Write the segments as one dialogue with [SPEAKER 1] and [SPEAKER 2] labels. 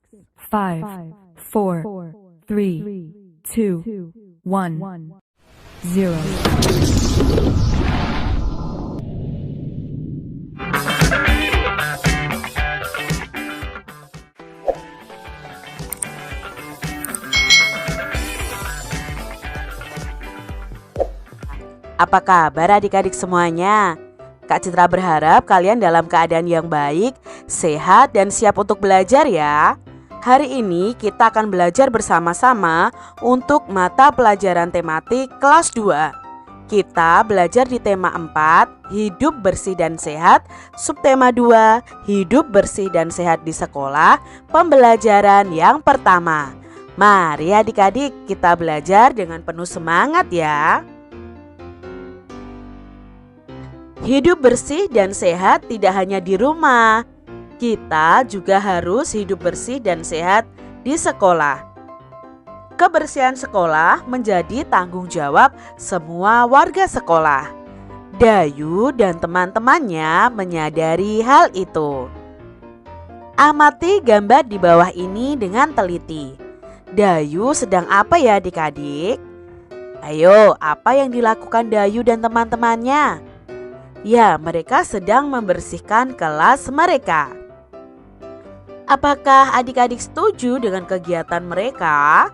[SPEAKER 1] 5, 4, 3, 2, 1, 0.
[SPEAKER 2] Apa kabar adik-adik semuanya? Kak Citra berharap kalian dalam keadaan yang baik, sehat, dan siap untuk belajar ya. Hari ini kita akan belajar bersama-sama untuk mata pelajaran tematik kelas 2. Kita belajar di tema 4, hidup bersih dan sehat, subtema 2, hidup bersih dan sehat di sekolah, pembelajaran yang pertama. Mari adik-adik kita belajar dengan penuh semangat ya. Hidup bersih dan sehat tidak hanya di rumah, kita juga harus hidup bersih dan sehat di sekolah. Kebersihan sekolah menjadi tanggung jawab semua warga sekolah. Dayu dan teman-temannya menyadari hal itu. Amati gambar di bawah ini dengan teliti. Dayu sedang apa ya adik-adik? Ayo, apa yang dilakukan Dayu dan teman-temannya? Ya, mereka sedang membersihkan kelas mereka. Apakah adik-adik setuju dengan kegiatan mereka?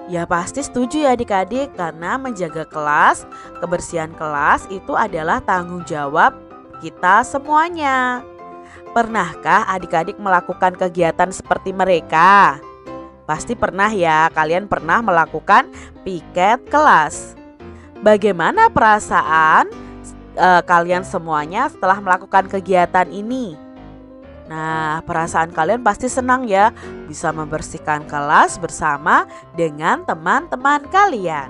[SPEAKER 2] Ya pasti setuju ya adik-adik, karena menjaga kelas, kebersihan kelas itu adalah tanggung jawab kita semuanya. Pernahkah adik-adik melakukan kegiatan seperti mereka? Pasti pernah ya, kalian pernah melakukan piket kelas. Bagaimana perasaan kalian semuanya setelah melakukan kegiatan ini? Nah, perasaan kalian pasti senang ya, bisa membersihkan kelas bersama dengan teman-teman kalian.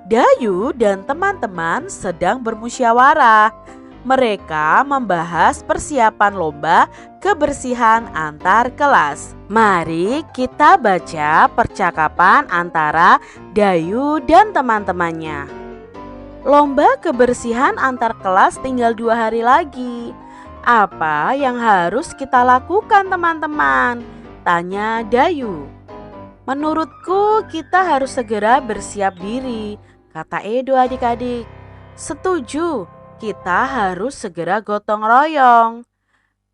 [SPEAKER 2] Dayu dan teman-teman sedang bermusyawarah. Mereka membahas persiapan lomba kebersihan antar kelas. Mari kita baca percakapan antara Dayu dan teman-temannya. Lomba kebersihan antar kelas tinggal 2 hari lagi. Apa yang harus kita lakukan teman-teman? Tanya Dayu. Menurutku kita harus segera bersiap diri, kata Edo adik-adik. Setuju, kita harus segera gotong royong.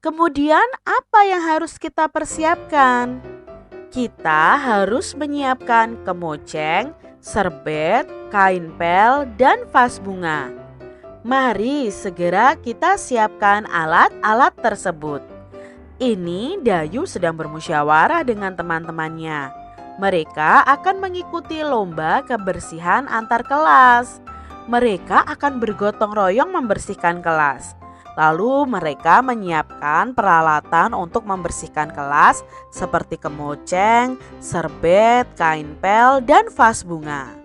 [SPEAKER 2] Kemudian apa yang harus kita persiapkan? Kita harus menyiapkan kemoceng, serbet, kain pel, dan vas bunga. Mari segera kita siapkan alat-alat tersebut. Ini Dayu sedang bermusyawarah dengan teman-temannya. Mereka akan mengikuti lomba kebersihan antar kelas. Mereka akan bergotong royong membersihkan kelas. Lalu mereka menyiapkan peralatan untuk membersihkan kelas seperti kemoceng, serbet, kain pel, dan vas bunga.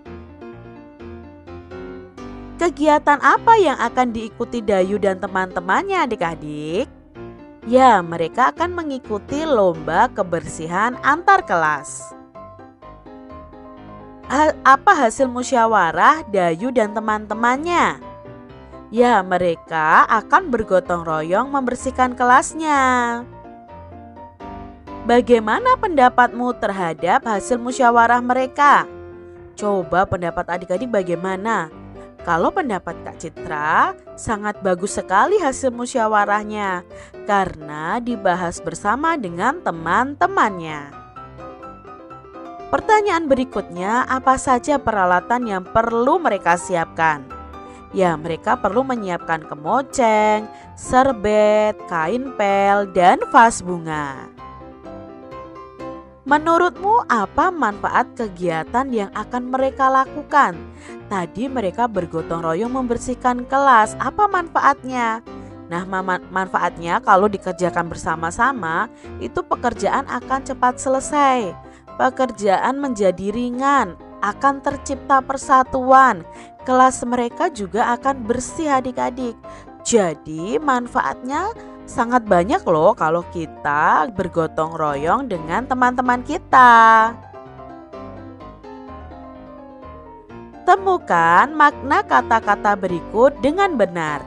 [SPEAKER 2] Kegiatan apa yang akan diikuti Dayu dan teman-temannya adik-adik? Ya, mereka akan mengikuti lomba kebersihan antar kelas. Apa hasil musyawarah Dayu dan teman-temannya? Ya, mereka akan bergotong royong membersihkan kelasnya. Bagaimana pendapatmu terhadap hasil musyawarah mereka? Coba pendapat adik-adik bagaimana? Kalau pendapat Kak Citra, sangat bagus sekali hasil musyawarahnya karena dibahas bersama dengan teman-temannya. Pertanyaan berikutnya, apa saja peralatan yang perlu mereka siapkan? Ya, mereka perlu menyiapkan kemoceng, serbet, kain pel, dan vas bunga. Menurutmu apa manfaat kegiatan yang akan mereka lakukan? Tadi mereka bergotong royong membersihkan kelas. Apa manfaatnya? Nah, manfaatnya kalau dikerjakan bersama-sama, itu pekerjaan akan cepat selesai. Pekerjaan menjadi ringan, akan tercipta persatuan. Kelas mereka juga akan bersih adik-adik. Jadi manfaatnya sangat banyak loh kalau kita bergotong royong dengan teman-teman kita. Temukan makna kata-kata berikut dengan benar.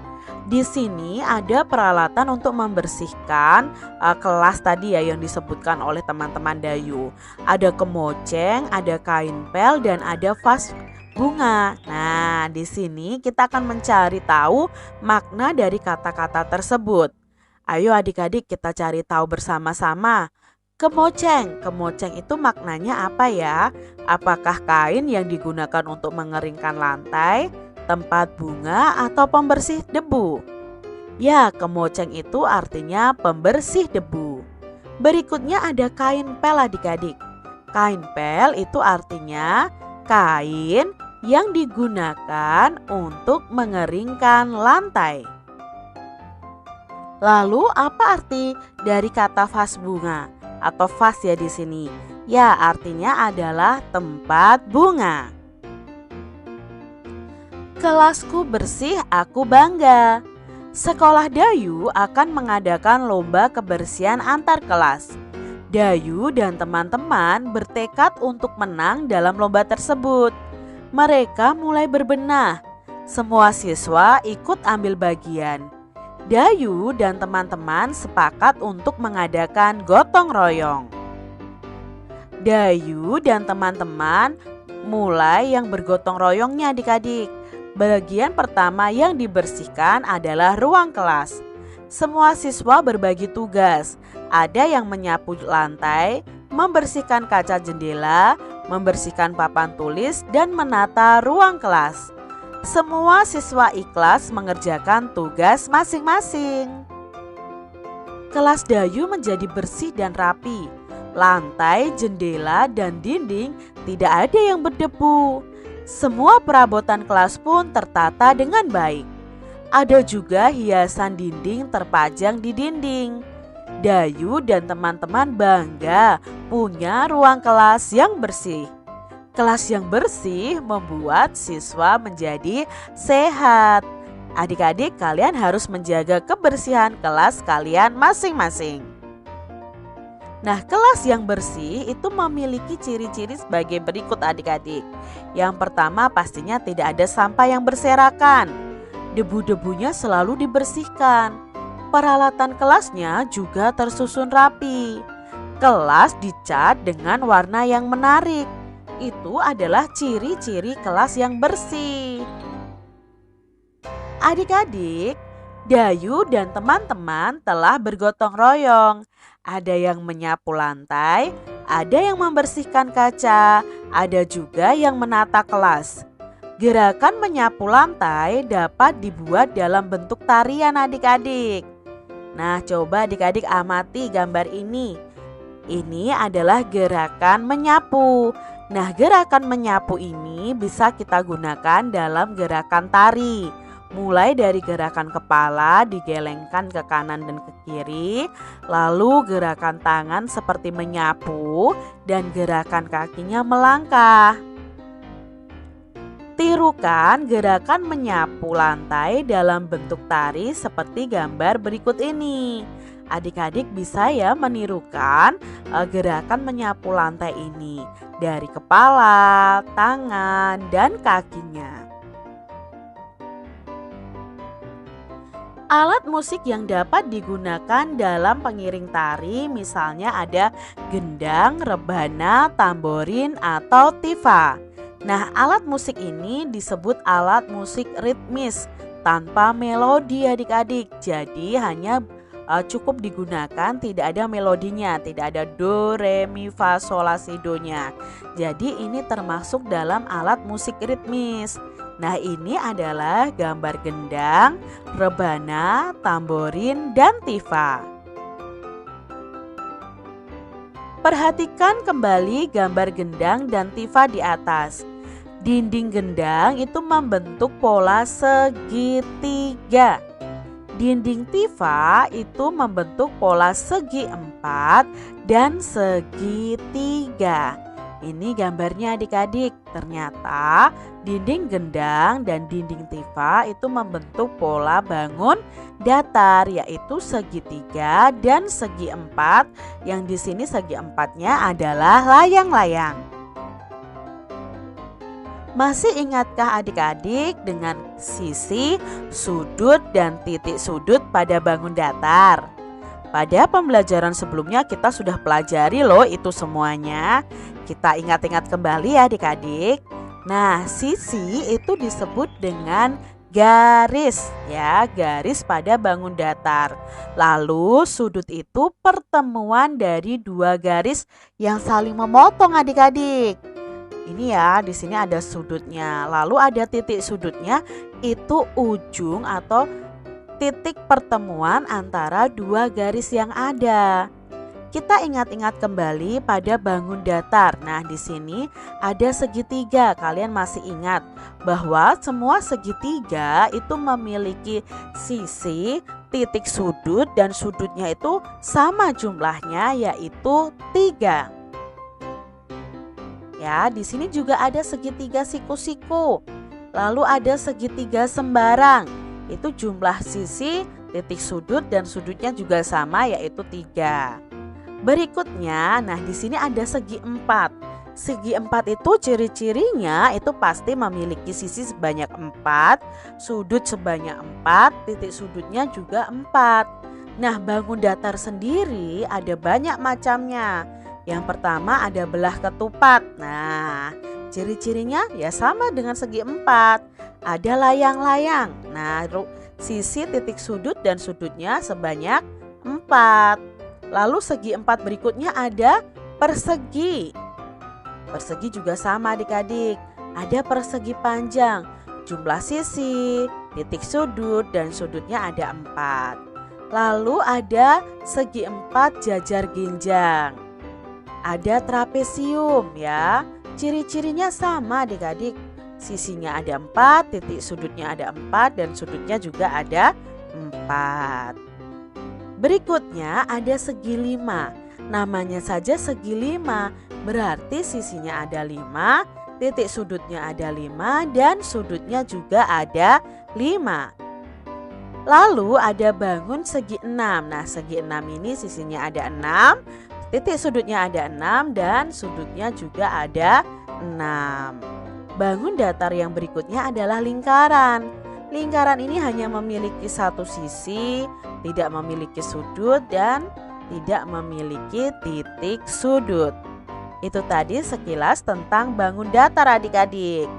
[SPEAKER 2] Di sini ada peralatan untuk membersihkan kelas tadi ya yang disebutkan oleh teman-teman Dayu. Ada kemoceng, ada kain pel, dan ada vas bunga. Nah, di sini kita akan mencari tahu makna dari kata-kata tersebut. Ayo adik-adik kita cari tahu bersama-sama. Kemoceng, kemoceng itu maknanya apa ya? Apakah kain yang digunakan untuk mengeringkan lantai, tempat bunga, atau pembersih debu? Ya, kemoceng itu artinya pembersih debu. Berikutnya ada kain pel adik-adik. Kain pel itu artinya kain yang digunakan untuk mengeringkan lantai. Lalu apa arti dari kata vas bunga atau vas ya di sini? Ya, artinya adalah tempat bunga. Kelasku bersih, aku bangga. Sekolah Dayu akan mengadakan lomba kebersihan antar kelas. Dayu dan teman-teman bertekad untuk menang dalam lomba tersebut. Mereka mulai berbenah. Semua siswa ikut ambil bagian. Dayu dan teman-teman sepakat untuk mengadakan gotong royong. Dayu dan teman-teman mulai yang bergotong royongnya adik-adik. Bagian pertama yang dibersihkan adalah ruang kelas. Semua siswa berbagi tugas. Ada yang menyapu lantai, membersihkan kaca jendela, membersihkan papan tulis, dan menata ruang kelas. Semua siswa ikhlas mengerjakan tugas masing-masing. Kelas Dayu menjadi bersih dan rapi. Lantai, jendela, dan dinding tidak ada yang berdebu. Semua perabotan kelas pun tertata dengan baik. Ada juga hiasan dinding terpajang di dinding. Dayu dan teman-teman bangga punya ruang kelas yang bersih. Kelas yang bersih membuat siswa menjadi sehat. Adik-adik, kalian harus menjaga kebersihan kelas kalian masing-masing. Nah, kelas yang bersih itu memiliki ciri-ciri sebagai berikut adik-adik. Yang pertama pastinya tidak ada sampah yang berserakan. Debu-debunya selalu dibersihkan. Peralatan kelasnya juga tersusun rapi. Kelas dicat dengan warna yang menarik. Itu adalah ciri-ciri kelas yang bersih. Adik-adik, Dayu dan teman-teman telah bergotong royong. Ada yang menyapu lantai, ada yang membersihkan kaca, ada juga yang menata kelas. Gerakan menyapu lantai dapat dibuat dalam bentuk tarian adik-adik. Nah, coba adik-adik amati gambar ini. Ini adalah gerakan menyapu. Nah, gerakan menyapu ini bisa kita gunakan dalam gerakan tari. Mulai dari gerakan kepala digelengkan ke kanan dan ke kiri, lalu gerakan tangan seperti menyapu, dan gerakan kakinya melangkah. Tirukan gerakan menyapu lantai dalam bentuk tari seperti gambar berikut ini. Adik-adik bisa ya menirukan gerakan menyapu lantai ini dari kepala, tangan, dan kakinya. Alat musik yang dapat digunakan dalam pengiring tari misalnya ada gendang, rebana, tamborin, atau tifa. Nah, alat musik ini disebut alat musik ritmis tanpa melodi adik-adik. Jadi hanya cukup digunakan, tidak ada melodinya, tidak ada do, re, mi, fa, sol, la, si, do nya. Jadi ini termasuk dalam alat musik ritmis. Nah, ini adalah gambar gendang, rebana, tamborin, dan tifa. Perhatikan kembali gambar gendang dan tifa di atas. Dinding gendang itu membentuk pola segitiga. Dinding tifa itu membentuk pola segi empat dan segitiga. Ini gambarnya adik-adik. Ternyata dinding gendang dan dinding tifa itu membentuk pola bangun datar, yaitu segitiga dan segi empat. Yang di sini segi empatnya adalah layang-layang. Masih ingatkah adik-adik dengan sisi, sudut, dan titik sudut pada bangun datar? Pada pembelajaran sebelumnya kita sudah pelajari loh itu semuanya. Kita ingat-ingat kembali ya adik-adik. Nah, sisi itu disebut dengan garis ya, garis pada bangun datar. Lalu sudut itu pertemuan dari dua garis yang saling memotong adik-adik. Ini ya, di sini ada sudutnya. Lalu ada titik sudutnya, itu ujung atau titik pertemuan antara dua garis yang ada. Kita ingat-ingat kembali pada bangun datar. Nah, di sini ada segitiga. Kalian masih ingat bahwa semua segitiga itu memiliki sisi, titik sudut, dan sudutnya itu sama jumlahnya, yaitu 3. Ya, di sini juga ada segitiga siku-siku. Lalu ada segitiga sembarang. Itu jumlah sisi, titik sudut, dan sudutnya juga sama, yaitu 3. Berikutnya, nah di sini ada segi 4. Segi 4 itu ciri-cirinya itu pasti memiliki sisi sebanyak 4, sudut sebanyak 4, titik sudutnya juga 4. Nah, bangun datar sendiri ada banyak macamnya. Yang pertama ada belah ketupat. Nah, ciri-cirinya ya sama dengan segi 4. Ada layang-layang. Nah, sisi, titik sudut, dan sudutnya sebanyak 4. Lalu segi 4 berikutnya ada persegi. Persegi juga sama adik-adik. Ada persegi panjang. Jumlah sisi, titik sudut, dan sudutnya ada 4. Lalu ada segi 4 jajar ginjang. Ada trapesium ya. Ciri-cirinya sama adik-adik. Sisinya ada 4, titik sudutnya ada 4, dan sudutnya juga ada 4. Berikutnya ada segi 5. Namanya saja segi 5, berarti sisinya ada 5, titik sudutnya ada 5, dan sudutnya juga ada 5. Lalu ada bangun segi 6. Nah, segi 6 ini sisinya ada 6, titik sudutnya ada 6, dan sudutnya juga ada 6. Bangun datar yang berikutnya adalah lingkaran. Lingkaran ini hanya memiliki satu sisi, tidak memiliki sudut, dan tidak memiliki titik sudut. Itu tadi sekilas tentang bangun datar adik-adik.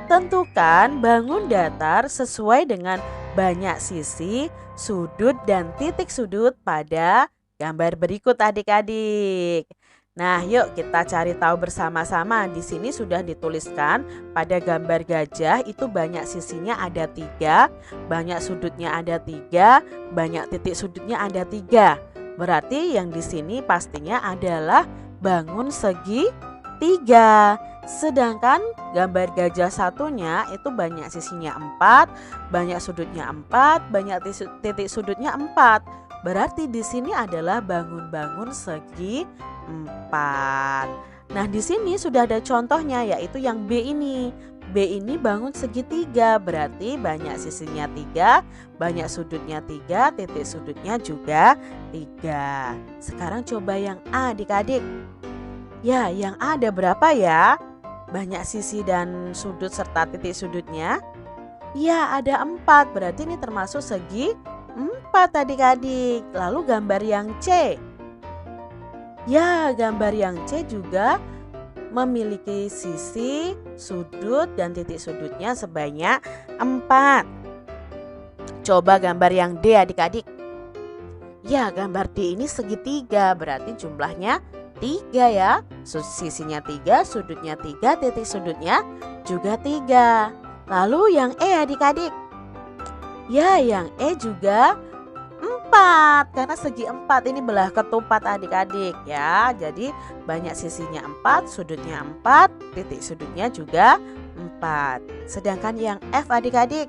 [SPEAKER 2] Tentukan bangun datar sesuai dengan banyak sisi, sudut, dan titik sudut pada gambar berikut adik-adik. Nah, yuk kita cari tahu bersama-sama. Di sini sudah dituliskan pada gambar gajah itu banyak sisinya ada 3, banyak sudutnya ada 3, banyak titik sudutnya ada 3. Berarti yang di sini pastinya adalah bangun segi 3. Sedangkan gambar gajah satunya itu banyak sisinya 4, banyak sudutnya 4, banyak titik sudutnya 4. Berarti di sini adalah bangun-bangun segi 4. Nah, di sini sudah ada contohnya, yaitu yang B ini. B ini bangun segi 3, berarti banyak sisinya 3, banyak sudutnya 3, titik sudutnya juga 3. Sekarang coba yang A adik-adik. Ya, yang A ada berapa ya? Banyak sisi dan sudut serta titik sudutnya? Ya, ada 4, berarti ini termasuk segi 4 adik-adik. Lalu gambar yang C. Ya, gambar yang C juga memiliki sisi, sudut, dan titik sudutnya sebanyak 4. Coba gambar yang D adik-adik. Ya, gambar D ini segitiga, berarti jumlahnya 3 ya. Sisinya 3, sudutnya 3, titik sudutnya juga 3. Lalu yang E adik-adik. Ya, yang E juga 4, karena segi 4 ini belah ketupat adik-adik ya. Jadi banyak sisinya 4, sudutnya 4, titik sudutnya juga 4. Sedangkan yang F adik-adik.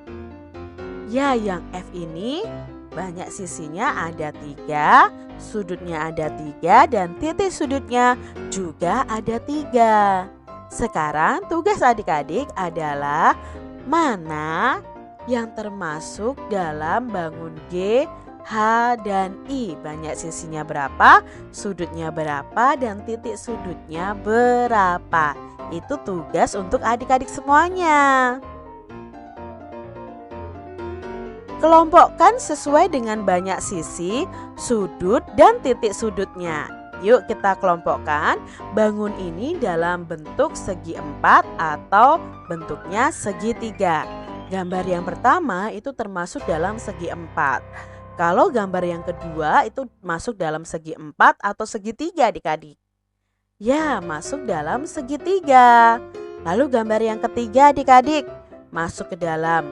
[SPEAKER 2] Ya, yang F ini banyak sisinya ada 3, sudutnya ada 3, dan titik sudutnya juga ada 3. Sekarang tugas adik-adik adalah mana yang termasuk dalam bangun G, H dan I. Banyak sisinya berapa, sudutnya berapa, dan titik sudutnya berapa. Itu tugas untuk adik-adik semuanya. Kelompokkan sesuai dengan banyak sisi, sudut, dan titik sudutnya. Yuk kita kelompokkan bangun ini dalam bentuk segi 4 atau bentuknya segitiga. Gambar yang pertama itu termasuk dalam segi 4. Kalau gambar yang kedua itu masuk dalam segi 4 atau segitiga adik-adik. Ya, masuk dalam segitiga. Lalu gambar yang ketiga adik-adik masuk ke dalam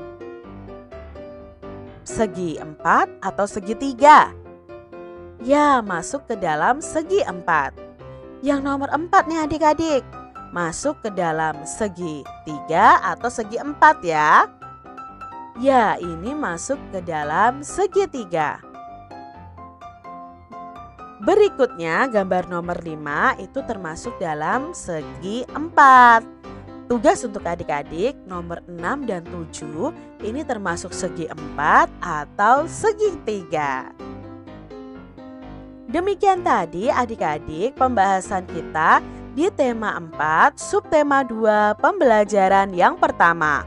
[SPEAKER 2] segi 4 atau segitiga. Ya, masuk ke dalam segi 4. Yang nomor 4 nih adik-adik, masuk ke dalam segi 3 atau segi 4 ya. Ya, ini masuk ke dalam segitiga. Berikutnya gambar nomor 5 itu termasuk dalam segi 4. Tugas untuk adik-adik nomor 6 dan 7 ini termasuk segi 4 atau segitiga. Demikian tadi adik-adik pembahasan kita di tema 4 subtema 2 pembelajaran yang pertama.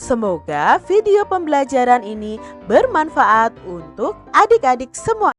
[SPEAKER 2] Semoga video pembelajaran ini bermanfaat untuk adik-adik semua.